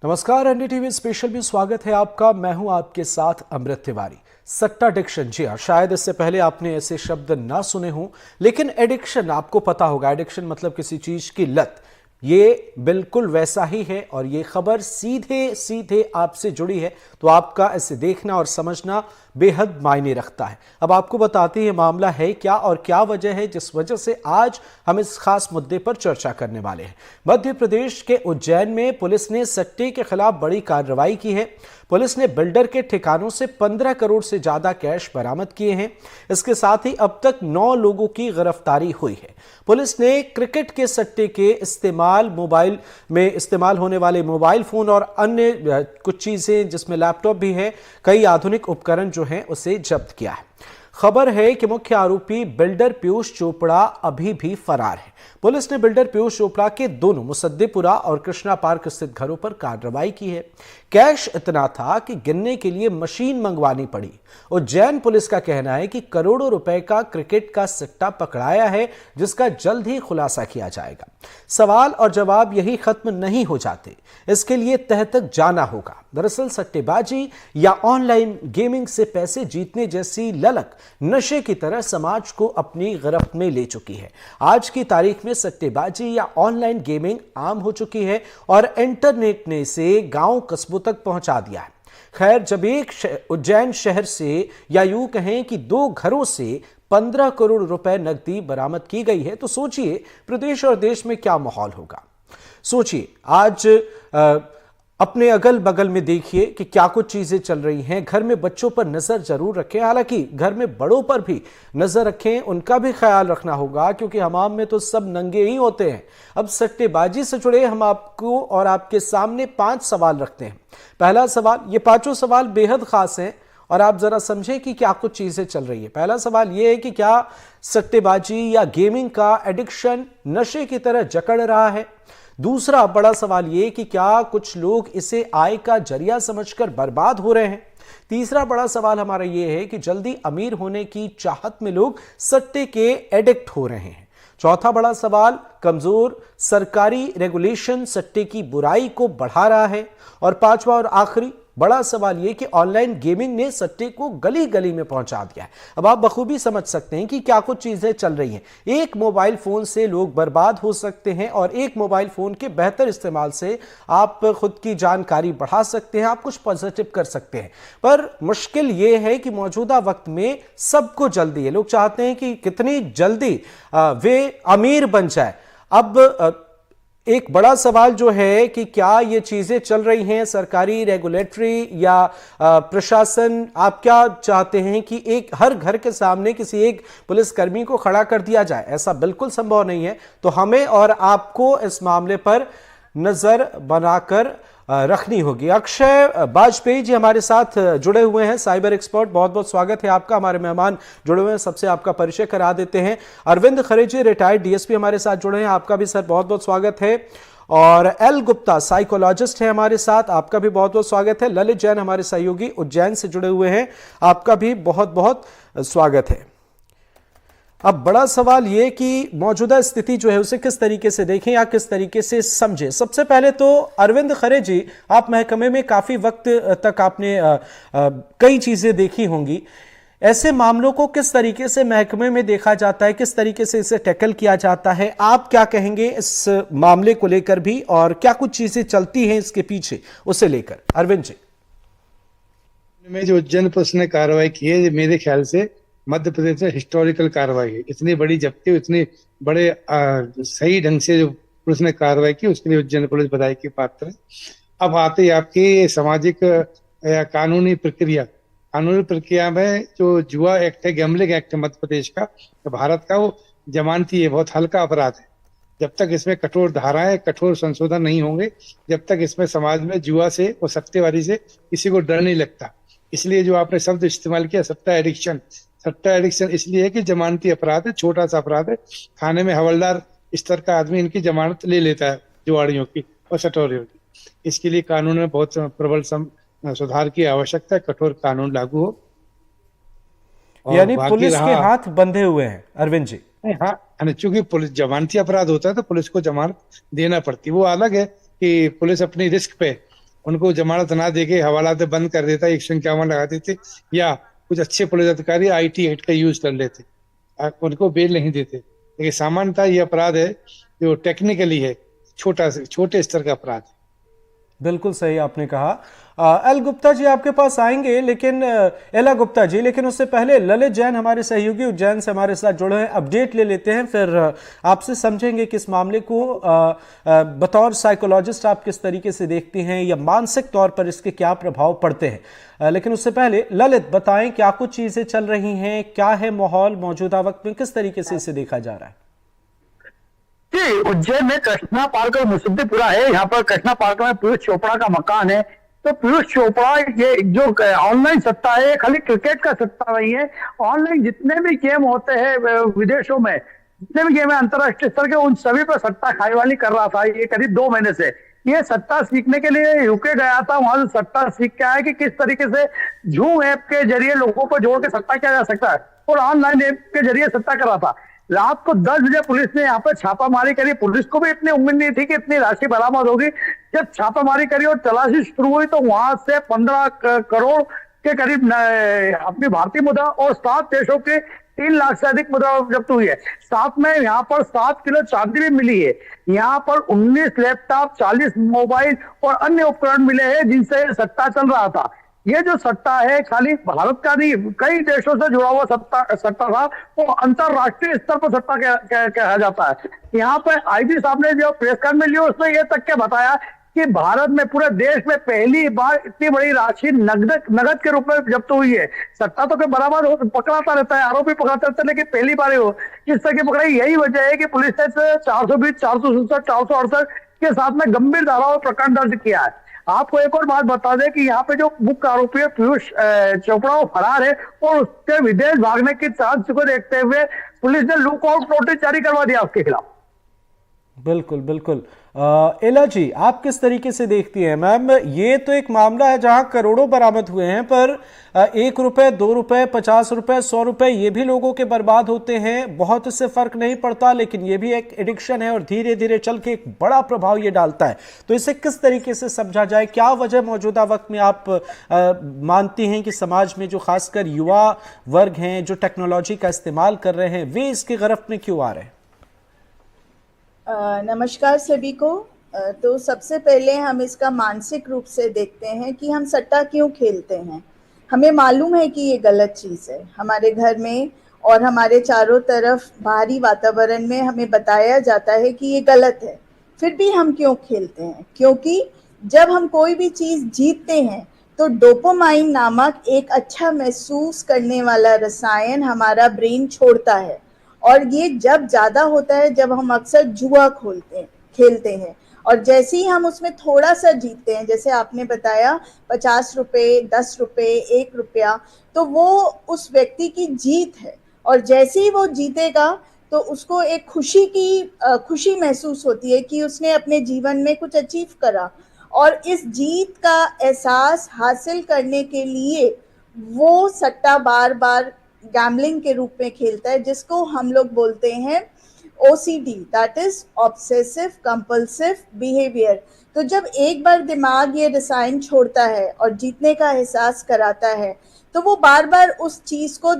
नमस्कार, NDTV special में स्वागत है आपका। मैं हूं आपके साथ अमृत तिवारी। सट्टा एडिक्शन, जी हाँ, शायद इससे पहले आपने ऐसे शब्द ना सुने हों, लेकिन एडिक्शन आपको पता होगा। एडिक्शन मतलब किसी चीज की लत। ये बिल्कुल वैसा ही है और ये खबर सीधे सीधे आपसे जुड़ी है, तो आपका इसे देखना और समझना बेहद मायने रखता है। अब आपको बताते हैं मामला है क्या और क्या वजह है जिस वजह से आज हम इस खास मुद्दे पर चर्चा करने वाले हैं। मध्य प्रदेश के उज्जैन में पुलिस ने सट्टे के खिलाफ बड़ी कार्रवाई की है। पुलिस ने बिल्डर के ठिकानों से 15 करोड़ से ज्यादा कैश बरामद किए हैं। इसके साथ ही अब तक 9 लोगों की गिरफ्तारी हुई है। पुलिस ने क्रिकेट के सट्टे के इस्तेमाल, मोबाइल में इस्तेमाल होने वाले मोबाइल फोन और अन्य कुछ चीजें जिसमें लैपटॉप भी है, कई आधुनिक उपकरण जो हैं उसे जब्त किया है। खबर है कि मुख्य आरोपी बिल्डर पीयूष चोपड़ा अभी भी फरार है। पुलिस ने बिल्डर पीयूष चोपड़ा के दोनों मुसद्देपुरा और कृष्णा पार्क स्थित घरों पर कार्रवाई की है। कैश इतना था कि गिनने के लिए मशीन मंगवानी पड़ी। उज्जैन पुलिस का कहना है कि करोड़ों रुपए का क्रिकेट का सट्टा पकड़ाया है, जिसका जल्द ही खुलासा किया जाएगा। सवाल और जवाब यही खत्म नहीं हो जाते, इसके लिए तह तक जाना होगा। दरअसल सट्टेबाजी या ऑनलाइन गेमिंग से पैसे जीतने जैसी ललक नशे की तरह समाज को अपनी गिरफ्त में ले चुकी है। आज की तारीख में सट्टेबाजी या ऑनलाइन गेमिंग आम हो चुकी है और इंटरनेट ने इसे गांव कस्बों तक पहुंचा दिया है। खैर, जब एक उज्जैन शहर से, या यूं कहें कि 2 घरों से 15 करोड़ रुपए नकदी बरामद की गई है, तो सोचिए प्रदेश और देश में क्या माहौल होगा। सोचिए आज अपने अगल बगल में देखिए कि क्या कुछ चीजें चल रही हैं। घर में बच्चों पर नजर जरूर रखें, हालांकि घर में बड़ों पर भी नजर रखें, उनका भी ख्याल रखना होगा, क्योंकि हमाम में तो सब नंगे ही होते हैं। अब सट्टेबाजी से जुड़े हम आपको और आपके सामने 5 सवाल रखते हैं। पहला सवाल, ये 5 सवाल बेहद खास हैं और आप जरा समझें कि क्या कुछ चीजें चल रही है। पहला सवाल यह है कि क्या सट्टेबाजी या गेमिंग का एडिक्शन नशे की तरह जकड़ रहा है। दूसरा बड़ा सवाल यह कि क्या कुछ लोग इसे आय का जरिया समझकर बर्बाद हो रहे हैं। तीसरा बड़ा सवाल हमारा यह है कि जल्दी अमीर होने की चाहत में लोग सट्टे के एडिक्ट हो रहे हैं। चौथा बड़ा सवाल, कमजोर सरकारी रेगुलेशन सट्टे की बुराई को बढ़ा रहा है। और पांचवा और आखिरी बड़ा सवाल यह कि ऑनलाइन गेमिंग ने सट्टे को गली गली में पहुंचा दिया है। अब आप बखूबी समझ सकते हैं कि क्या कुछ चीजें चल रही हैं। एक मोबाइल फोन से लोग बर्बाद हो सकते हैं और एक मोबाइल फोन के बेहतर इस्तेमाल से आप खुद की जानकारी बढ़ा सकते हैं, आप कुछ पॉजिटिव कर सकते हैं। पर मुश्किल यह है कि मौजूदा वक्त में सबको जल्दी है। लोग चाहते हैं कि कितनी जल्दी वे अमीर बन जाए। अब एक बड़ा सवाल जो है कि क्या ये चीजें चल रही हैं सरकारी रेगुलेटरी या प्रशासन, आप क्या चाहते हैं कि एक हर घर के सामने किसी एक पुलिसकर्मी को खड़ा कर दिया जाए? ऐसा बिल्कुल संभव नहीं है। तो हमें और आपको इस मामले पर नजर बनाकर रखनी होगी। अक्षय वाजपेयी जी हमारे साथ जुड़े हुए हैं, साइबर एक्सपर्ट। बहुत बहुत स्वागत है आपका। हमारे मेहमान जुड़े हुए हैं, सबसे आपका परिचय करा देते हैं। अरविंद खरे जी, रिटायर्ड डीएसपी हमारे साथ जुड़े हैं, आपका भी सर बहुत बहुत स्वागत है। और एल गुप्ता साइकोलॉजिस्ट है हमारे साथ, आपका भी बहुत बहुत स्वागत है। ललित जैन हमारे सहयोगी उज्जैन से जुड़े हुए हैं, आपका भी बहुत बहुत स्वागत है। अब बड़ा सवाल यह कि मौजूदा स्थिति जो है उसे किस तरीके से देखें या किस तरीके से समझें। सबसे पहले तो अरविंद खरे जी, आप महकमे में काफी वक्त तक आपने कई चीजें देखी होंगी। ऐसे मामलों को किस तरीके से महकमे में देखा जाता है, किस तरीके से इसे टैकल किया जाता है, आप क्या कहेंगे इस मामले को लेकर भी, और क्या कुछ चीजें चलती हैं इसके पीछे उसे लेकर? अरविंद जी। में जो उज्जैन पुलिस ने कार्रवाई की है, मेरे ख्याल से मध्य प्रदेश में हिस्टोरिकल कार्रवाई है। इतनी बड़ी जब्ती, इतनी बड़े सही ढंग से जो पुलिस ने कार्रवाई की, उसके लिए उज्जैन पुलिस बधाई की पात्र है। अब आते ही आपकी सामाजिक या कानूनी प्रक्रिया में जो जुआ एक्ट है, गैम्बलिंग एक्ट है मध्य प्रदेश का, तो भारत का, वो जमानती है, बहुत हल्का अपराध है। जब तक इसमें कठोर धाराएं, कठोर संशोधन नहीं होंगे, जब तक इसमें समाज में जुआ से और सट्टेबाजी से किसी को डर नहीं लगता। इसलिए जो आपने शब्द इस्तेमाल किया, सट्टा एडिक्शन इसलिए है कि जमानती अपराध है, छोटा सा अपराध है। थाने में हवलदार स्तर का आदमी इनकी जमानत ले लेता है, जुआड़ियों की और सटोरियों की। इसके लिए कानून में बहुत प्रबल सुधार की आवश्यकता है, कठोर कानून लागू हो। यानी पुलिस के हाथ बंधे हुए हैं अरविंद जी। हाँ, चूंकि पुलिस जमानती अपराध होता है तो पुलिस को जमानत देना पड़ती है। वो अलग है कि पुलिस अपनी रिस्क पे उनको जमानत ना देके हवालात बंद कर देता, 151 लगा देते, या कुछ अच्छे पुलिस अधिकारी IT एक्ट का यूज कर लेते, उनको बेल नहीं देते। लेकिन सामान्यतः ये अपराध है जो टेक्निकली है, छोटे स्तर का अपराध है। बिल्कुल सही आपने कहा। एल गुप्ता जी आपके पास आएंगे, लेकिन एला गुप्ता जी, लेकिन उससे पहले ललित जैन हमारे सहयोगी उज्जैन से हमारे साथ जुड़े हैं, अपडेट ले लेते हैं, फिर आपसे समझेंगे कि इस मामले को बतौर साइकोलॉजिस्ट आप किस तरीके से देखती हैं या मानसिक तौर पर इसके क्या प्रभाव पड़ते हैं। लेकिन उससे पहले ललित बताएं क्या कुछ चीजें चल रही हैं, क्या है माहौल मौजूदा वक्त में, किस तरीके से इसे देखा जा रहा है। जी, उज्जैन में कृष्णा पार्क और मुसद्दीपुरा है। यहाँ पर कृष्णा पार्क में पीयूष चोपड़ा का मकान है। तो पीयूष चोपड़ा ये जो ऑनलाइन सट्टा है, खाली क्रिकेट का सट्टा नहीं है। ऑनलाइन जितने भी गेम होते हैं विदेशों में, जितने भी गेम है अंतरराष्ट्रीय स्तर के, उन सभी पर सट्टा खाईवाली कर रहा था ये करीब 2 महीने से। ये सट्टा सीखने के लिए यूके गया था, वहां से सट्टा सीख के आया कि किस तरीके से झूम ऐप के जरिए लोगों को जोड़ के सट्टा किया जा सकता है, और ऑनलाइन ऐप के जरिए सट्टा कर रहा था। रात को 10 बजे पुलिस ने यहाँ पर छापामारी करी। पुलिस को भी इतनी उम्मीद नहीं थी कि इतनी राशि बरामद होगी। जब छापामारी करी और तलाशी शुरू हुई तो वहां से 15 करोड़ के करीब अपनी भारतीय मुद्रा और 7 देशों के 3 लाख से अधिक मुद्रा जब्त हुई है। साथ में यहाँ पर 7 किलो चांदी भी मिली है। यहाँ पर 19 लैपटॉप, 40 मोबाइल और अन्य उपकरण मिले हैं जिनसे सट्टा चल रहा था। ये जो सट्टा है खाली भारत का नहीं, कई देशों से जुड़ा हुआ सट्टा था, वो अंतरराष्ट्रीय स्तर पर सट्टा कहा जाता है। यहाँ पे आईजी साहब ने जो प्रेस कॉन्फ्रेंस लिया उसमें यह तक के बताया कि भारत में, पूरे देश में पहली बार इतनी बड़ी राशि नगद के रूप में जब्त हुई है। सट्टा तो बराबर पकड़ाता रहता है, आरोपी पकड़ाते रहते हैं, लेकिन पहली बार इस तरह की पकड़ाई। यही वजह है कि पुलिस ने 420, 467, 468 के साथ में गंभीर धाराओं में प्रकरण दर्ज किया है। आपको एक और बात बता दें कि यहाँ पे जो मुख्य आरोपी है पीयूष चोपड़ा, वो फरार है और उसके विदेश भागने की चांस को देखते हुए पुलिस ने लुक आउट नोटिस जारी करवा दिया उसके खिलाफ। बिल्कुल बिल्कुल। एला जी, आप किस तरीके से देखती हैं? मैम, ये तो एक मामला है जहां करोड़ों बरामद हुए हैं, पर 1 रुपए, 2 रुपए, 50 रुपए, 100 रुपए, ये भी लोगों के बर्बाद होते हैं। बहुत इससे फर्क नहीं पड़ता, लेकिन ये भी एक एडिक्शन है और धीरे धीरे चल के एक बड़ा प्रभाव ये डालता है। तो इसे किस तरीके से समझा जाए? क्या वजह मौजूदा वक्त में आप मानती हैं कि समाज में जो खासकर युवा वर्ग हैं, जो टेक्नोलॉजी का इस्तेमाल कर रहे हैं, वे इसकी गिरफ्त में क्यों आ रहे हैं? नमस्कार सभी को। तो सबसे पहले हम इसका मानसिक रूप से देखते हैं कि हम सट्टा क्यों खेलते हैं। हमें मालूम है कि ये गलत चीज़ है। हमारे घर में और हमारे चारों तरफ बाहरी वातावरण में हमें बताया जाता है कि ये गलत है, फिर भी हम क्यों खेलते हैं? क्योंकि जब हम कोई भी चीज़ जीतते हैं तो डोपामाइन नामक एक अच्छा महसूस करने वाला रसायन हमारा ब्रेन छोड़ता है, और ये जब ज़्यादा होता है जब हम अक्सर जुआ खेलते हैं, और जैसे ही हम उसमें थोड़ा सा जीतते हैं, जैसे आपने बताया 50 रुपये, 10 रुपये, 1 रुपया, तो वो उस व्यक्ति की जीत है। और जैसे ही वो जीतेगा तो उसको एक खुशी महसूस होती है कि उसने अपने जीवन में कुछ अचीव करा, और इस जीत का एहसास हासिल करने के लिए वो सट्टा बार बार गैम्बलिंग के रूप में खेलता है, जिसको हम लोग बोलते हैं OCD, that is obsessive compulsive behaviour. तो जब एक बार दिमाग ये रसायन छोड़ता है और जीतने का एहसास कराता है, तो वो बार बार उस चीज़ को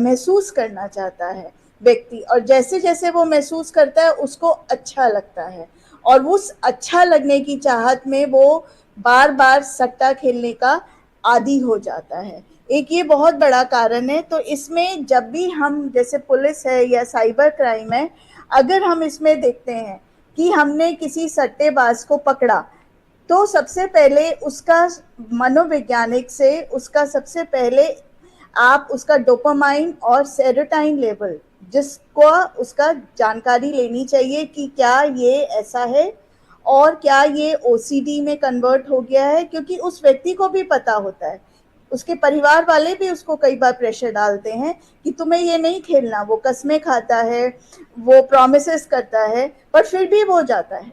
महसूस करना चाहता है व्यक्ति, और जैसे जैसे वो महसूस करता है उसको अच्छा लगता है, और उस अच्छा लगने की चाहत में वो बार बार सट्टा खेलने का आदी हो जाता है। एक ये बहुत बड़ा कारण है। तो इसमें जब भी हम, जैसे पुलिस है या साइबर क्राइम है, अगर हम इसमें देखते हैं कि हमने किसी सट्टेबाज को पकड़ा, तो सबसे पहले उसका मनोवैज्ञानिक से उसका सबसे पहले आप उसका डोपामाइन और सेरोटोनिन लेवल, जिसको उसका जानकारी लेनी चाहिए कि क्या ये ऐसा है और क्या ये OCD में कन्वर्ट हो गया है, क्योंकि उस व्यक्ति को भी पता होता है, उसके परिवार वाले भी उसको कई बार प्रेशर डालते हैं कि तुम्हें ये नहीं खेलना। वो कस्में खाता है, वो प्रॉमिसेस करता है, पर फिर भी वो जाता है।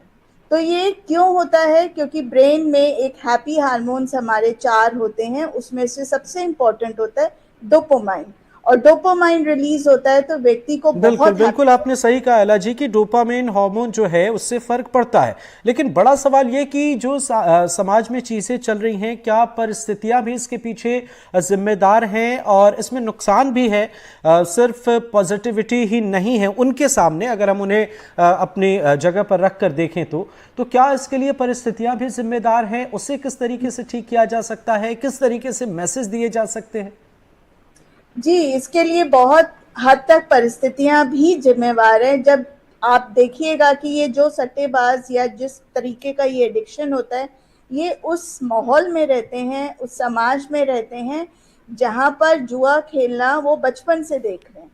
तो ये क्यों होता है? क्योंकि ब्रेन में एक हैप्पी हार्मोन्स हमारे 4 होते हैं, उसमें से सबसे इम्पोर्टेंट होता है डोपामाइन, और डोपामाइन रिलीज होता है तो व्यक्ति को बिल्कुल बहुत बिल्कुल आपने सही कहा एला जी कि डोपामाइन हार्मोन जो है उससे फर्क पड़ता है। लेकिन बड़ा सवाल ये कि जो समाज में चीजें चल रही हैं, क्या परिस्थितियां भी इसके पीछे जिम्मेदार हैं और इसमें नुकसान भी है? सिर्फ पॉजिटिविटी ही नहीं है उनके सामने, अगर हम उन्हें अपनी जगह पर रख कर देखें तो क्या इसके लिए परिस्थितियां भी जिम्मेदार हैं? उसे किस तरीके से ठीक किया जा सकता है? किस तरीके से मैसेज दिए जा सकते हैं? जी, इसके लिए बहुत हद तक परिस्थितियां भी जिम्मेवार हैं। जब आप देखिएगा कि ये जो सट्टेबाज या जिस तरीके का ये एडिक्शन होता है, ये उस माहौल में रहते हैं, उस समाज में रहते हैं जहां पर जुआ खेलना वो बचपन से देख रहे हैं।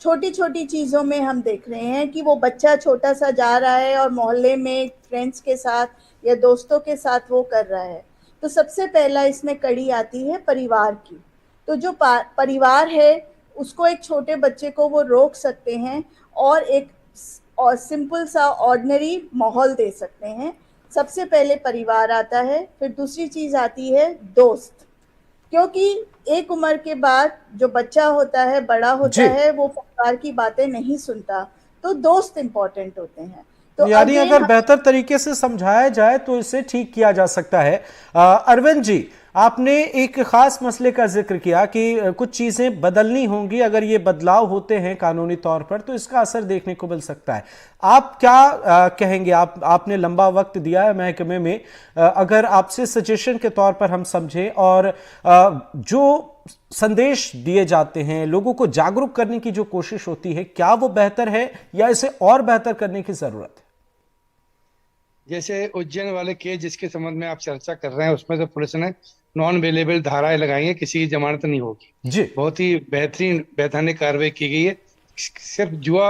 छोटी छोटी चीज़ों में हम देख रहे हैं कि वो बच्चा छोटा सा जा रहा है और मोहल्ले में फ्रेंड्स के साथ या दोस्तों के साथ वो कर रहा है। तो सबसे पहला इसमें कड़ी आती है परिवार की। तो जो परिवार है उसको, एक छोटे बच्चे को वो रोक सकते हैं और एक सिंपल सा ऑर्डिनरी माहौल दे सकते हैं। सबसे पहले परिवार आता है, फिर दूसरी चीज़ आती है दोस्त, क्योंकि एक उम्र के बाद जो बच्चा होता है, बड़ा होता है, वो परिवार की बातें नहीं सुनता, तो दोस्त इम्पोर्टेंट होते हैं। तो यानी अगर बेहतर तरीके से समझाया जाए तो इसे ठीक किया जा सकता है। अरविंद जी, आपने एक खास मसले का जिक्र किया कि कुछ चीजें बदलनी होंगी, अगर ये बदलाव होते हैं कानूनी तौर पर तो इसका असर देखने को मिल सकता है। आप क्या कहेंगे? आपने लंबा वक्त दिया है महकमे में, अगर आपसे सजेशन के तौर पर हम समझें और जो संदेश दिए जाते हैं, लोगों को जागरूक करने की जो कोशिश होती है, क्या वो बेहतर है या इसे और बेहतर करने की जरूरत है? जैसे उज्जैन वाले केस जिसके संबंध में आप चर्चा कर रहे हैं, उसमें तो पुलिस ने नॉन अवेलेबल धाराएं लगाई हैं, किसी की जमानत नहीं होगी जी। बहुत ही बेहतरीन वैधानिक कार्रवाई की गई है। सिर्फ जुआ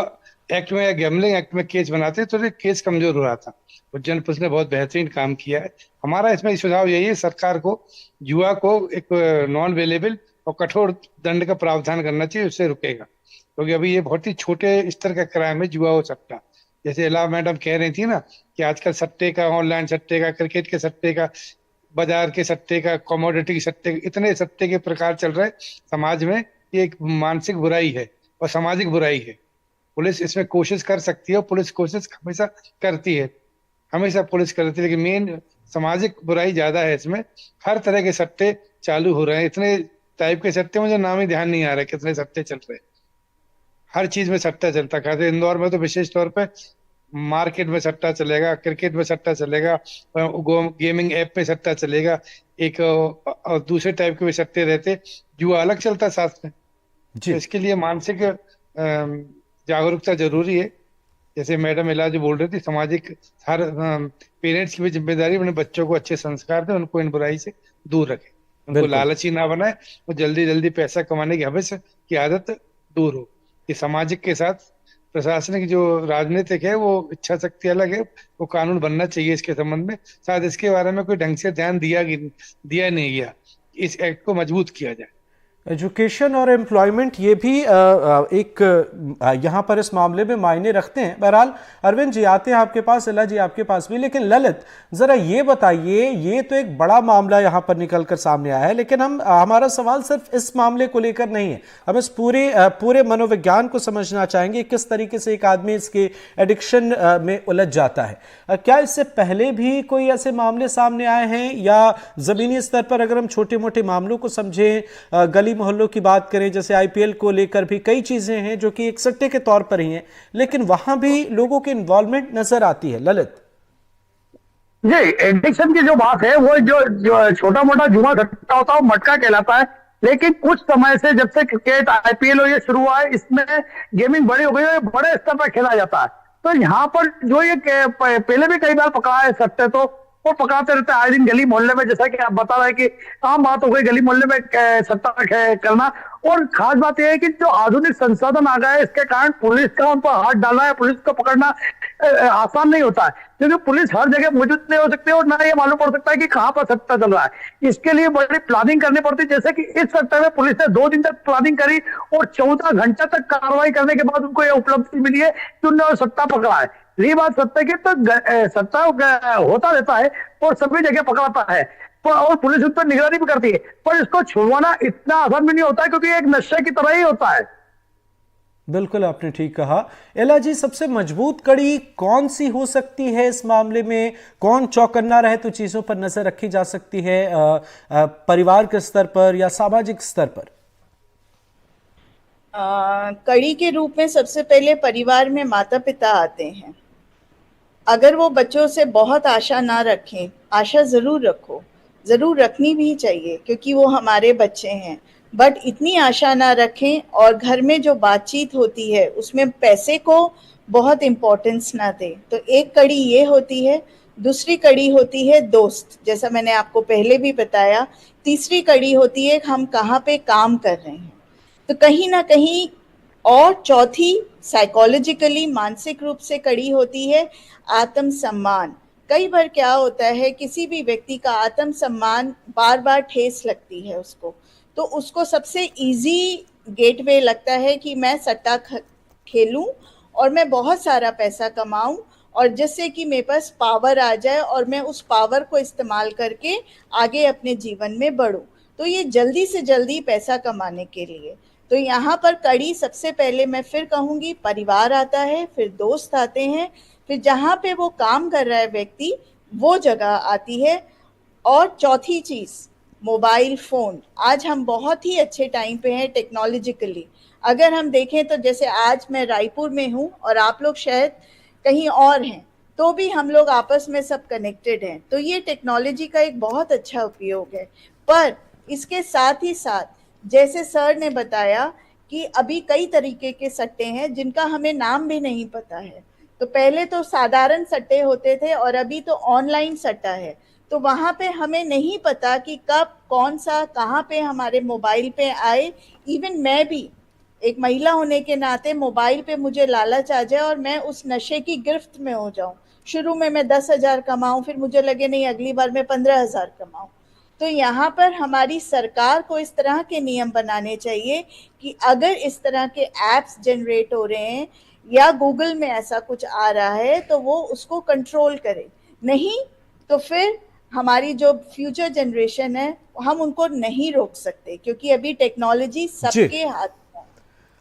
एक्ट में या गैमलिंग एक्ट में केस बनाते तो ये केस कमजोर हो रहा था। उज्जैन पुलिस ने बहुत बेहतरीन काम किया है। हमारा इसमें सुझाव यही है, सरकार को जुआ को एक नॉन अवेलेबल और कठोर दंड का प्रावधान करना चाहिए, उससे रुकेगा। क्योंकि अभी ये बहुत ही छोटे स्तर का क्राइम है जुआ और सट्टा। जैसे एला मैडम कह रही थी ना कि आजकल सट्टे का, ऑनलाइन सट्टे का, क्रिकेट के सट्टे का, बाजार के सट्टे का, कमोडिटी के सट्टे, इतने सट्टे के प्रकार चल रहे समाज में। ये एक मानसिक बुराई है और सामाजिक बुराई है। पुलिस इसमें कोशिश कर सकती है और पुलिस कोशिश हमेशा करती है, हमेशा पुलिस करती है, लेकिन मेन सामाजिक बुराई ज्यादा है इसमें। हर तरह के सट्टे चालू हो रहे हैं, इतने टाइप के सट्टे, मुझे नाम ही ध्यान नहीं आ रहा कितने सट्टे चल रहे हैं। हर चीज में सट्टा चलता, खाते इंदौर में तो विशेष तौर पे मार्केट में सट्टा चलेगा, क्रिकेट में सट्टा चलेगा, गेमिंग ऐप में सट्टा चलेगा, एक और दूसरे टाइप के भी सट्टे रहते, जुआ अलग चलता साथ में। तो इसके लिए मानसिक जागरूकता जरूरी है। जैसे मैडम इलाज बोल रही थी, सामाजिक हर पेरेंट्स की भी जिम्मेदारी अपने बच्चों को अच्छे संस्कार दें, उनको इन बुराई से दूर रखें, उनको लालची ना बनाए और जल्दी जल्दी पैसा कमाने की हमेशा की आदत दूर हो। ये सामाजिक के साथ प्रशासनिक जो राजनीतिक है वो इच्छा शक्ति अलग है, वो कानून बनना चाहिए इसके संबंध में। शायद इसके बारे में कोई ढंग से ध्यान दिया नहीं गया, इस एक्ट को मजबूत किया जाए। एजुकेशन और एम्प्लॉयमेंट ये भी एक यहाँ पर इस मामले में मायने रखते हैं। बहरहाल अरविंद जी आते हैं आपके पास, एला जी आपके पास भी, लेकिन ललित जरा ये बताइए, ये तो एक बड़ा मामला यहाँ पर निकलकर सामने आया है, लेकिन हमारा सवाल सिर्फ इस मामले को लेकर नहीं है, हम इस पूरे मनोविज्ञान को समझना चाहेंगे, किस तरीके से एक आदमी इसके एडिक्शन में उलझ जाता है। क्या इससे पहले भी कोई ऐसे मामले सामने आए हैं, या जमीनी स्तर पर अगर हम छोटे मोटे मामलों को समझें, गली मोहल्लों की बात करें, जैसे आईपीएल को लेकर भी कई चीजें हैं जो कि एक सट्टे के तौर पर ही हैं, लेकिन वहां भी लोगों की इन्वॉल्वमेंट नजर आती है? ललित जी, एडिक्शन की जो बात है, वो जो छोटा मोटा जुआ सट्टा होता है वो मटका कहलाता है। लेकिन कुछ समय से जब से क्रिकेट आईपीएल और ये शुरू हुआ है, इसमें गेमिंग बड़ी हो गई है, बड़े स्तर पर खेला जाता है। तो यहाँ पर जो ये पहले भी कई बार पकड़ा है सट्टे, तो वो पकड़ाते रहते हैं आए दिन गली मोहल्ले में। जैसा कि आप बता रहे हैं कि आम बात हो गई गली मोहल्ले में सट्टा करना। और खास बात यह है कि जो आधुनिक संसाधन आ गए, इसके कारण पुलिस का उन पर हाथ डालना है, पुलिस को पकड़ना आसान नहीं होता है, क्योंकि पुलिस हर जगह मौजूद नहीं हो सकती और ना ये मालूम पड़ सकता है कि कहाँ पर सट्टा चल रहा है। इसके लिए बड़ी प्लानिंग करनी पड़ती है। जैसे कि इस सट्टे में पुलिस ने 2 दिन तक प्लानिंग करी और 14 घंटे तक कार्रवाई करने के बाद उनको यह उपलब्धि मिली है कि उन्होंने सट्टा पकड़ा है। रही बात सत्ता की, तो सत्ता होता रहता है और सभी जगह पकड़ाता है, और पुलिस उस पर निगरानी भी करती है, पर इसको छुड़वाना इतना आसान भी नहीं होता है, क्योंकि एक नशे की तरह ही होता है। बिल्कुल आपने ठीक कहा। एला जी, सबसे मजबूत कड़ी कौन सी हो सकती है इस मामले में? कौन चौकन्ना रहे तो चीजों पर नजर रखी जा सकती है, परिवार के स्तर पर या सामाजिक स्तर पर? कड़ी के रूप में सबसे पहले परिवार में माता पिता आते हैं। अगर वो बच्चों से बहुत आशा ना रखें, आशा ज़रूर रखो, ज़रूर रखनी भी चाहिए क्योंकि वो हमारे बच्चे हैं, बट इतनी आशा ना रखें और घर में जो बातचीत होती है उसमें पैसे को बहुत इम्पोर्टेंस ना दें। तो एक कड़ी ये होती है। दूसरी कड़ी होती है दोस्त, जैसा मैंने आपको पहले भी बताया। तीसरी कड़ी होती है हम कहाँ पे काम कर रहे हैं। तो कहीं ना कहीं, और चौथी साइकोलॉजिकली मानसिक रूप से कड़ी होती है आत्मसम्मान। कई बार क्या होता है, किसी भी व्यक्ति का आत्मसम्मान बार बार ठेस लगती है उसको, तो उसको सबसे इजी गेटवे लगता है कि मैं सट्टा खेलूं और मैं बहुत सारा पैसा कमाऊं, और जिससे कि मेरे पास पावर आ जाए और मैं उस पावर को इस्तेमाल करके आगे अपने जीवन में बढ़ूं। तो ये जल्दी से जल्दी पैसा कमाने के लिए। तो यहाँ पर कड़ी सबसे पहले मैं फिर कहूँगी परिवार आता है, फिर दोस्त आते हैं, फिर जहाँ पे वो काम कर रहा है व्यक्ति वो जगह आती है, और चौथी चीज़ मोबाइल फ़ोन। आज हम बहुत ही अच्छे टाइम पे हैं टेक्नोलॉजिकली। अगर हम देखें तो जैसे आज मैं रायपुर में हूँ और आप लोग शायद कहीं और हैं, तो भी हम लोग आपस में सब कनेक्टेड हैं। तो ये टेक्नोलॉजी का एक बहुत अच्छा उपयोग है। पर इसके साथ ही साथ जैसे सर ने बताया कि अभी कई तरीके के सट्टे हैं जिनका हमें नाम भी नहीं पता है। तो पहले तो साधारण सट्टे होते थे और अभी तो ऑनलाइन सट्टा है। तो वहाँ पे हमें नहीं पता कि कब कौन सा कहाँ पे हमारे मोबाइल पे आए। इवन मैं भी एक महिला होने के नाते मोबाइल पे मुझे लालच आ जाए और मैं उस नशे की गिरफ्त में हो जाऊं। शुरू में मैं 10,000 कमाऊं, फिर मुझे लगे नहीं अगली बार मैं 15,000 कमाऊं। तो यहाँ पर हमारी सरकार को इस तरह के नियम बनाने चाहिए कि अगर इस तरह के एप्स जनरेट हो रहे हैं या गूगल में ऐसा कुछ आ रहा है तो वो उसको कंट्रोल करे। नहीं तो फिर हमारी जो फ्यूचर जनरेशन है हम उनको नहीं रोक सकते, क्योंकि अभी टेक्नोलॉजी जी, सबके हाथ में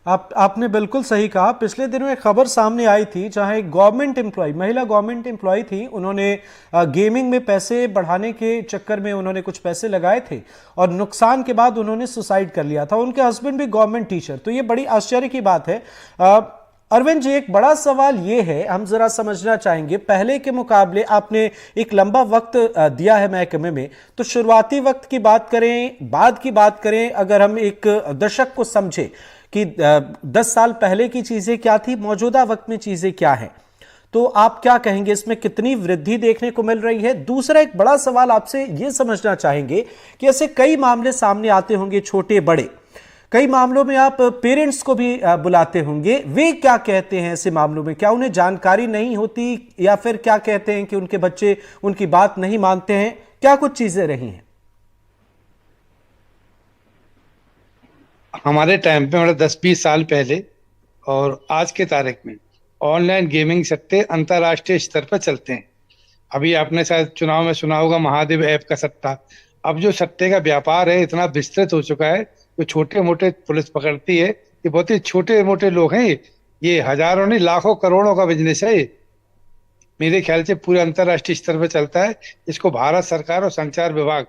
है। आपने बिल्कुल सही कहा। पिछले दिनों एक खबर सामने आई थी जहां एक गवर्नमेंट एम्प्लॉय, महिला गवर्नमेंट एम्प्लॉय थी, उन्होंने गेमिंग में पैसे बढ़ाने के चक्कर में उन्होंने कुछ पैसे लगाए थे और नुकसान के बाद उन्होंने सुसाइड कर लिया था। उनके हस्बैंड भी गवर्नमेंट टीचर। तो ये बड़ी आश्चर्य की बात है। अरविंद जी, एक बड़ा सवाल ये है, हम जरा समझना चाहेंगे, पहले के मुकाबले आपने एक लंबा वक्त दिया है महकमे में, तो शुरुआती वक्त की बात करें, बाद की बात करें, अगर हम एक दशक को समझे कि 10 साल पहले की चीजें क्या थी, मौजूदा वक्त में चीजें क्या हैं, तो आप क्या कहेंगे, इसमें कितनी वृद्धि देखने को मिल रही है? दूसरा एक बड़ा सवाल आपसे यह समझना चाहेंगे कि ऐसे कई मामले सामने आते होंगे, छोटे बड़े, कई मामलों में आप पेरेंट्स को भी बुलाते होंगे, वे क्या कहते हैं ऐसे मामलों में? क्या उन्हें जानकारी नहीं होती या फिर क्या कहते हैं कि उनके बच्चे उनकी बात नहीं मानते हैं? क्या कुछ चीजें रही हैं? हमारे टाइम पे मतलब 10-20 साल पहले और आज के तारीख में ऑनलाइन गेमिंग सट्टे अंतर्राष्ट्रीय स्तर पर चलते हैं। अभी आपने शायद चुनाव में सुना होगा महादेव ऐप का सट्टा। अब जो सट्टे का व्यापार है इतना विस्तृत हो चुका है, तो छोटे मोटे पुलिस पकड़ती है कि बहुत ही छोटे मोटे लोग हैं ये हजारों नहीं लाखों करोड़ों का बिजनेस है ये। मेरे ख्याल से पूरे अंतर्राष्ट्रीय स्तर पर चलता है। इसको भारत सरकार और संचार विभाग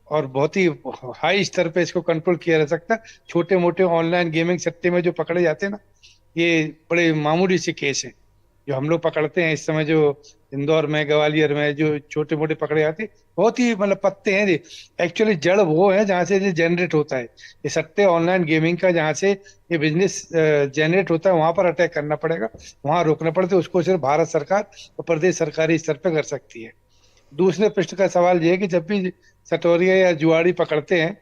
और बहुत ही हाई स्तर पे इसको कंट्रोल किया जा सकता है। छोटे मोटे ऑनलाइन गेमिंग सट्टे में जो पकड़े जाते हैं ना, ये बड़े मामूली से केस हैं जो हम लोग पकड़ते हैं इस समय। जो इंदौर में, ग्वालियर में जो छोटे मोटे पकड़े जाते हैं, बहुत ही मतलब पत्ते हैं ये। एक्चुअली जड़ वो है जहाँ से ये जनरेट होता है, ये सट्टे ऑनलाइन गेमिंग का, जहाँ से ये बिजनेस जनरेट होता है, वहां पर अटैक करना पड़ेगा, वहां रोकना पड़ता है। उसको सिर्फ भारत सरकार और प्रदेश सरकारी स्तर पर कर सकती है। दूसरे पृष्ठ का सवाल ये है कि जब भी सटोरिया या जुआड़ी पकड़ते हैं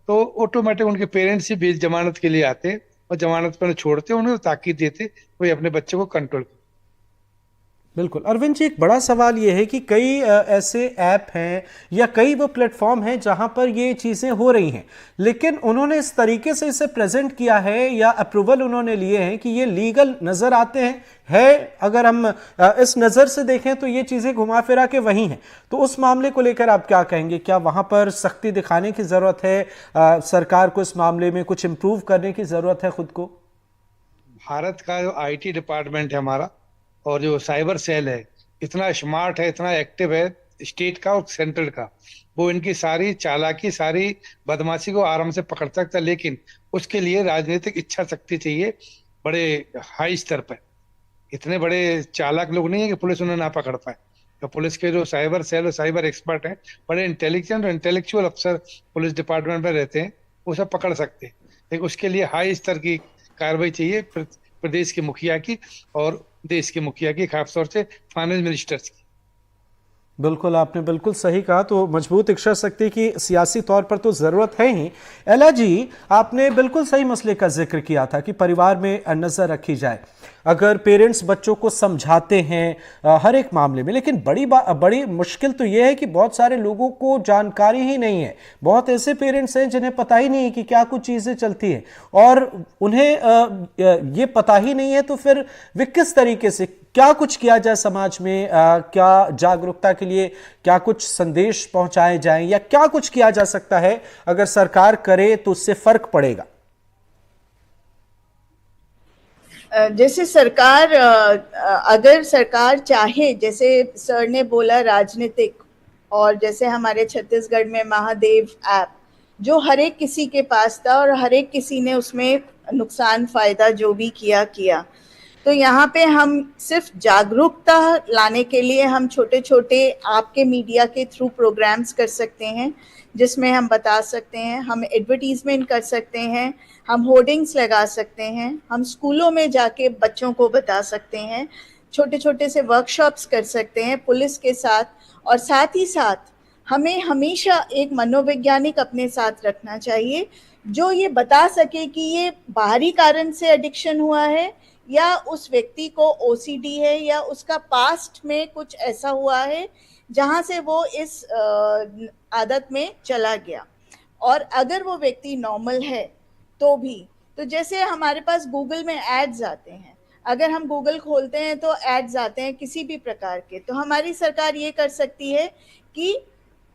तो ऑटोमेटिक उनके पेरेंट्स ही बीच जमानत के लिए आते हैं और जमानत पर छोड़ते हैं, उन्हें ताकीद देते कोई अपने बच्चे को कंट्रोल करे। बिल्कुल अरविंद जी, एक बड़ा सवाल ये है कि कई ऐसे ऐप हैं या कई वो प्लेटफॉर्म हैं जहां पर ये चीज़ें हो रही हैं, लेकिन उन्होंने इस तरीके से इसे प्रेजेंट किया है या अप्रूवल उन्होंने लिए हैं कि ये लीगल नज़र आते हैं। अगर हम इस नज़र से देखें तो ये चीज़ें घुमा फिरा के वही हैं। तो उस मामले को लेकर आप क्या कहेंगे? क्या वहां पर सख्ती दिखाने की ज़रूरत है? सरकार को इस मामले में कुछ इम्प्रूव करने की ज़रूरत है खुद को? भारत का जो आईटी डिपार्टमेंट है हमारा, और जो साइबर सेल है, इतना स्मार्ट है, इतना एक्टिव है, स्टेट का और सेंट्रल का। वो इनकी सारी चालाकी, सारी बदमाशी को आराम से पकड़ सकता है, लेकिन उसके लिए राजनीतिक इच्छा शक्ति चाहिए बड़े हाई स्तर पर। इतने बड़े चालाक लोग नहीं है कि पुलिस उन्हें ना पकड़ पाए। तो पुलिस के जो साइबर सेल और साइबर एक्सपर्ट हैं, बड़े इंटेलिजेंट और इंटेलेक्चुअल अफसर पुलिस डिपार्टमेंट में रहते हैं, वो सब पकड़ सकते हैं। लेकिन उसके लिए हाई स्तर की कार्रवाई चाहिए प्रदेश के मुखिया की और देश के मुखिया की, खासतौर से फाइनेंस मिनिस्टर्स की। बिल्कुल, आपने बिल्कुल सही कहा। तो मजबूत इच्छा शक्ति की सियासी तौर पर तो ज़रूरत है ही। एला जी, आपने बिल्कुल सही मसले का जिक्र किया था कि परिवार में नज़र रखी जाए। अगर पेरेंट्स बच्चों को समझाते हैं हर एक मामले में, लेकिन बड़ी मुश्किल तो ये है कि बहुत सारे लोगों को जानकारी ही नहीं है। बहुत ऐसे पेरेंट्स हैं जिन्हें पता ही नहीं है कि क्या कुछ चीज़ें चलती हैं, और उन्हें ये पता ही नहीं है। तो फिर वे किस तरीके से, क्या कुछ किया जाए समाज में, क्या जागरूकता के लिए क्या कुछ संदेश पहुंचाए जाएं, या क्या कुछ किया जा सकता है अगर सरकार करे तो उससे फर्क पड़ेगा? जैसे सरकार, अगर सरकार चाहे, जैसे सर ने बोला राजनीतिक, और जैसे हमारे छत्तीसगढ़ में महादेव ऐप जो हर एक किसी के पास था और हर एक किसी ने उसमें नुकसान फायदा जो भी किया। तो यहाँ पे हम सिर्फ जागरूकता लाने के लिए हम छोटे छोटे आपके मीडिया के थ्रू प्रोग्राम्स कर सकते हैं, जिसमें हम बता सकते हैं, हम एडवर्टीजमेंट कर सकते हैं, हम होर्डिंग्स लगा सकते हैं, हम स्कूलों में जाके बच्चों को बता सकते हैं, छोटे छोटे से वर्कशॉप्स कर सकते हैं पुलिस के साथ। और साथ ही साथ हमें हमेशा एक मनोवैज्ञानिक अपने साथ रखना चाहिए जो ये बता सके कि ये बाहरी कारण से एडिक्शन हुआ है या उस व्यक्ति को ओसीडी है या उसका पास्ट में कुछ ऐसा हुआ है जहां से वो इस आदत में चला गया। और अगर वो व्यक्ति नॉर्मल है तो भी, तो जैसे हमारे पास गूगल में एड्स आते हैं, अगर हम गूगल खोलते हैं तो एड्स आते हैं किसी भी प्रकार के, तो हमारी सरकार ये कर सकती है कि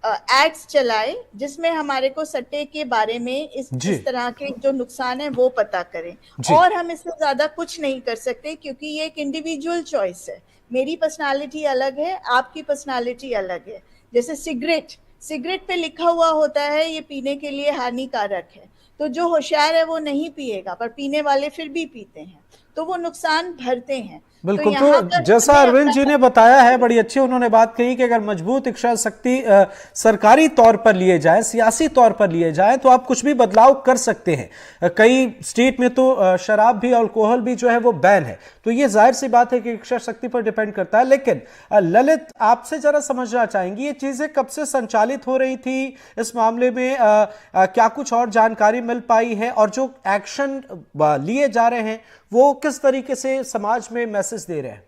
एड्स चलाए जिसमें हमारे को सट्टे के बारे में इस तरह के जो नुकसान है वो पता करें। और हम इससे ज्यादा कुछ नहीं कर सकते क्योंकि ये एक इंडिविजुअल चॉइस है। मेरी पर्सनालिटी अलग है, आपकी पर्सनालिटी अलग है। जैसे सिगरेट पे लिखा हुआ होता है ये पीने के लिए हानिकारक है, तो जो होशियार है वो नहीं पिएगा, पर पीने वाले फिर भी पीते हैं, तो वो नुकसान भरते हैं। बिल्कुल। तो जैसा अरविंद जी ने बताया है, बड़ी अच्छी उन्होंने बात कही कि अगर मजबूत इच्छा शक्ति सरकारी तौर पर लिए जाए, सियासी तौर पर लिए जाए, तो आप कुछ भी बदलाव कर सकते हैं। कई स्टेट में तो शराब भी, अल्कोहल भी जो है वो बैन है। तो ये जाहिर सी बात है कि इच्छा शक्ति पर डिपेंड करता है। लेकिन ललित, आपसे जरा समझना चाहेंगी ये चीजें कब से संचालित हो रही थी इस मामले में, क्या कुछ और जानकारी मिल पाई है, और जो एक्शन लिए जा रहे हैं वो किस तरीके से समाज में मैसेज दे रहे हैं?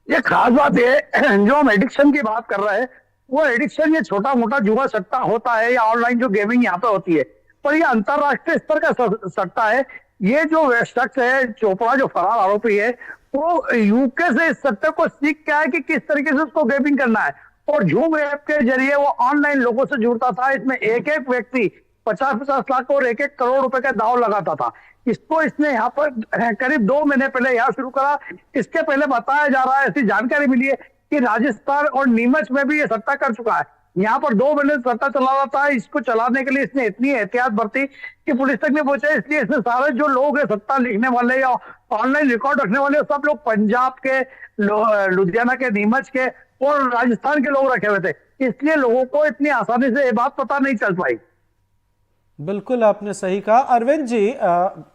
ये खास बात है, जो हम एडिक्शन की बात कर रहे हैं वो एडिक्शन ये छोटा मोटा जुआ सट्टा होता है या ऑनलाइन जो गेमिंग यहाँ पे होती है, पर ये अंतरराष्ट्रीय स्तर का सट्टा है। ये जो शख्स है चोपड़ा, जो फरार आरोपी है, वो यूके से इस सट्टे को सीख के आया कि किस तरीके से उसको गेमिंग करना है, और झूम ऐप के जरिए वो ऑनलाइन लोगों से जुड़ता था। इसमें एक एक व्यक्ति 50-50 लाख और 1-1 करोड़ रुपए का दाव लगाता था। इसको इसने यहाँ पर करीब 2 महीने पहले यहाँ शुरू करा। इसके पहले बताया जा रहा है, ऐसी जानकारी मिली है कि राजस्थान और नीमच में भी ये सट्टा कर चुका है। यहाँ पर 2 महीने सट्टा चला रहा था। इसको चलाने के लिए इसने इतनी एहतियात बरती कि पुलिस तक नहीं पहुंचे। इसलिए इसने सारे जो लोग है सट्टा लिखने वाले या ऑनलाइन रिकॉर्ड रखने वाले, सब लोग पंजाब के, लुधियाना के, नीमच के और राजस्थान के लोग रखे हुए थे। इसलिए लोगों को इतनी आसानी से ये बात पता नहीं चल पाई। बिल्कुल आपने सही कहा। अरविंद जी,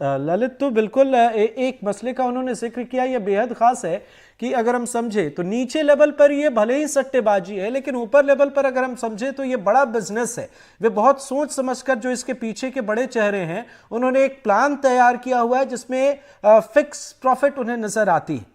ललित तो बिल्कुल एक मसले का उन्होंने जिक्र किया, यह बेहद खास है कि अगर हम समझे तो नीचे लेवल पर ये भले ही सट्टेबाजी है, लेकिन ऊपर लेवल पर अगर हम समझे तो ये बड़ा बिजनेस है। वे बहुत सोच समझकर, जो इसके पीछे के बड़े चेहरे हैं, उन्होंने एक प्लान तैयार किया हुआ है जिसमें फिक्स प्रॉफिट उन्हें नजर आती है।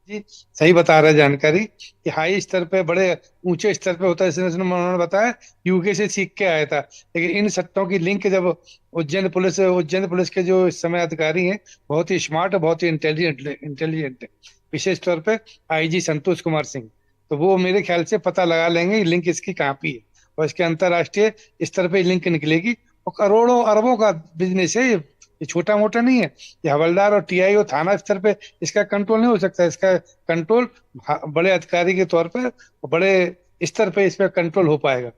जी सही बता रहा है जानकारी कि हाई स्तर पे, बड़े ऊंचे स्तर पे होता है, जैसे उन्होंने बताया यूके से सीख के आया था। लेकिन इन सट्टों की लिंक जब उज्जैन पुलिस के जो इस समय अधिकारी हैं, बहुत ही स्मार्ट और बहुत ही इंटेलिजेंट है। विशेष तौर पे आईजी संतोष कुमार सिंह, तो वो मेरे ख्याल से पता लगा लेंगे कि लिंक इसकी कहाँ पे है, और इसके अंतर्राष्ट्रीय स्तर पे लिंक निकलेगी। और करोड़ों अरबों का बिजनेस है ये छोटा मोटा नहीं है। ये हवलदार और टीआईओ थाना स्तर पे इसका कंट्रोल नहीं हो सकता। इसका कंट्रोल बड़े अधिकारी के तौर पर, बड़े स्तर पे इस पे कंट्रोल हो पाएगा।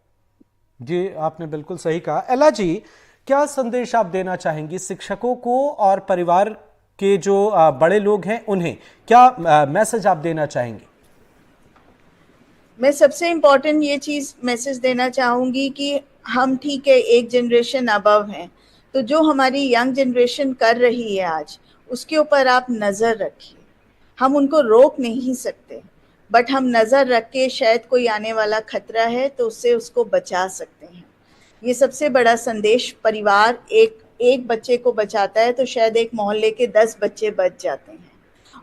जी, आपने बिल्कुल सही कहा। एला जी, क्या संदेश आप देना चाहेंगी शिक्षकों को और परिवार के जो बड़े लोग हैं उन्हें, क्या मैसेज आप देना चाहेंगी? मैं सबसे इम्पोर्टेंट ये चीज़ मैसेज देना चाहूँगी कि हम ठीक है एक जनरेशन अबव हैं, तो जो हमारी यंग जनरेशन कर रही है आज, उसके ऊपर आप नज़र रखिए। हम उनको रोक नहीं सकते, बट हम नज़र रख के शायद कोई आने वाला खतरा है तो उससे उसको बचा सकते हैं। ये सबसे बड़ा संदेश, परिवार एक बच्चे को बचाता है तो शायद एक मोहल्ले के 10 बच्चे बच जाते हैं।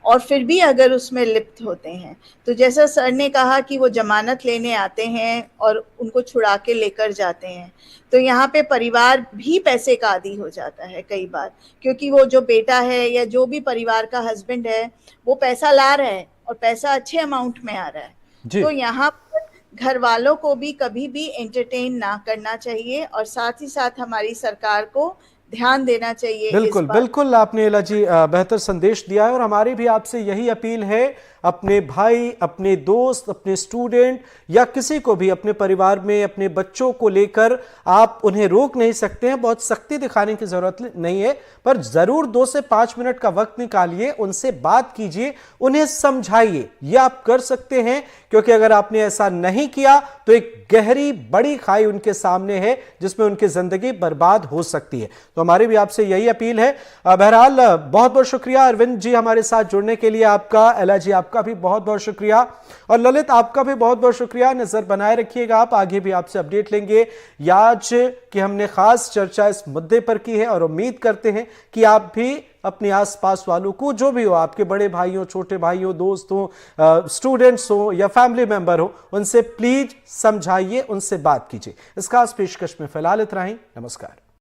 और फिर भी अगर उसमें लिप्त होते हैं तो जैसा सर ने कहा कि वो जमानत लेने आते हैं और उनको छुड़ा के लेकर जाते हैं, तो यहाँ पे परिवार भी पैसे का आदी हो जाता है कई बार, क्योंकि वो जो बेटा है या जो भी परिवार का हस्बैंड है वो पैसा ला रहा है और पैसा अच्छे अमाउंट में आ रहा है। जी, तो यहाँ पर घर वालों को भी कभी भी एंटरटेन ना करना चाहिए और साथ ही साथ हमारी सरकार को ध्यान देना चाहिए इस बिल्कुल बात। बिल्कुल, आपने एला जी बेहतर संदेश दिया है और हमारी भी आपसे यही अपील है, अपने भाई, अपने दोस्त, अपने स्टूडेंट या किसी को भी अपने परिवार में अपने बच्चों को लेकर आप उन्हें रोक नहीं सकते हैं, बहुत सख्ती दिखाने की जरूरत नहीं है, पर जरूर 2 से 5 मिनट का वक्त निकालिए, उनसे बात कीजिए, उन्हें समझाइए। ये आप कर सकते हैं, क्योंकि अगर आपने ऐसा नहीं किया तो एक गहरी बड़ी खाई उनके सामने है जिसमें उनकी जिंदगी बर्बाद हो सकती है। तो हमारी भी आपसे यही अपील है। बहरहाल बहुत बहुत शुक्रिया अरविंद जी हमारे साथ जुड़ने के लिए, आपका, एला जी आपका भी बहुत बहुत शुक्रिया, और ललित आपका भी बहुत बहुत शुक्रिया। नजर बनाए रखिएगा आप, आगे भी आपसे अपडेट लेंगे। आज कि हमने खास चर्चा इस मुद्दे पर की है और उम्मीद करते हैं कि आप भी अपने आसपास वालों को, जो भी हो, आपके बड़े भाई हो, छोटे भाई हो, दोस्त हो, स्टूडेंट्स हो या फैमिली मेंबर हो, उनसे प्लीज समझाइए, उनसे बात कीजिए। इस खास पेशकश में फिलहाल इतना ही। नमस्कार।